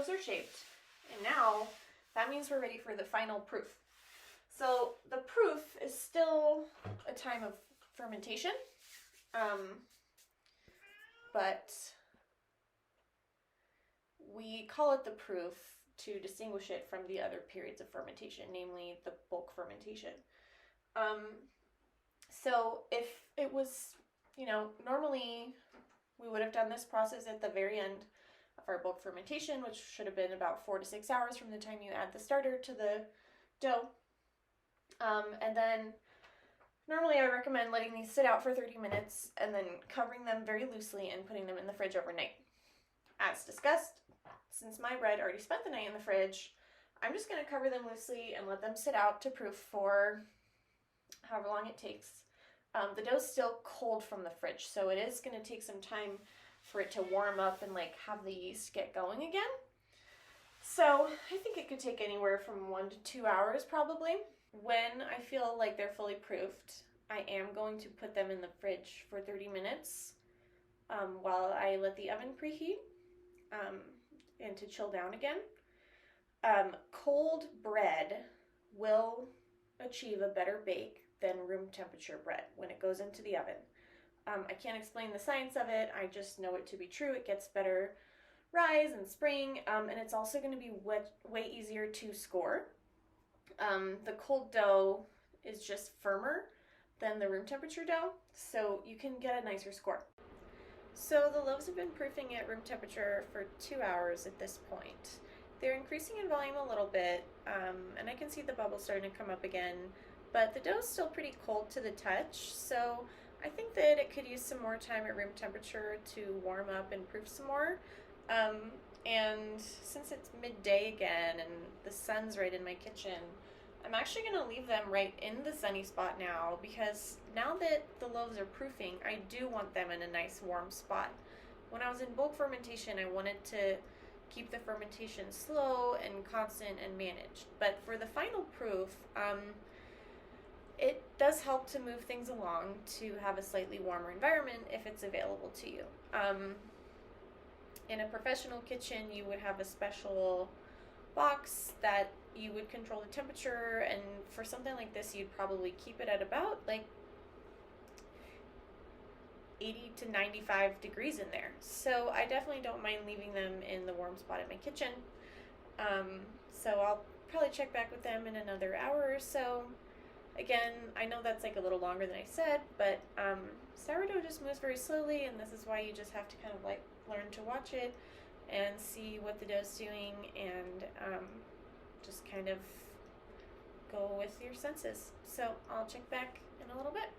loaves are shaped, and now that means we're ready for the final proof. So the proof is still a time of fermentation, but we call it the proof to distinguish it from the other periods of fermentation, namely the bulk fermentation. So if it was, normally we would have done this process at the very end of our bulk fermentation, which should have been about 4 to 6 hours from the time you add the starter to the dough. And then normally I recommend letting these sit out for 30 minutes and then covering them very loosely and putting them in the fridge overnight. As discussed, since my bread already spent the night in the fridge, I'm just going to cover them loosely and let them sit out to proof for however long it takes. The dough's still cold from the fridge, so it is going to take some time for it to warm up and have the yeast get going again. So I think it could take anywhere from 1 to 2 hours probably. When I feel like they're fully proofed, I am going to put them in the fridge for 30 minutes while I let the oven preheat and to chill down again. Cold bread will achieve a better bake than room temperature bread when it goes into the oven. I can't explain the science of it, I just know it to be true. It gets better rise and spring, and it's also going to be way easier to score. The cold dough is just firmer than the room temperature dough, so you can get a nicer score. So the loaves have been proofing at room temperature for 2 hours at this point. They're increasing in volume a little bit, and I can see the bubbles starting to come up again, but the dough's still pretty cold to the touch, so I think that it could use some more time at room temperature to warm up and proof some more. And since it's midday again and the sun's right in my kitchen, I'm actually going to leave them right in the sunny spot now, because now that the loaves are proofing, I do want them in a nice warm spot. When I was in bulk fermentation, I wanted to keep the fermentation slow and constant and managed. But for the final proof, it does help to move things along to have a slightly warmer environment if it's available to you. In a professional kitchen, you would have a special box that you would control the temperature, and for something like this, you'd probably keep it at about 80 to 95 degrees in there. So I definitely don't mind leaving them in the warm spot in my kitchen. So I'll probably check back with them in another hour or so. Again, I know that's a little longer than I said, but sourdough just moves very slowly, and this is why you just have to kind of learn to watch it and see what the dough's doing, and just kind of go with your senses. So I'll check back in a little bit.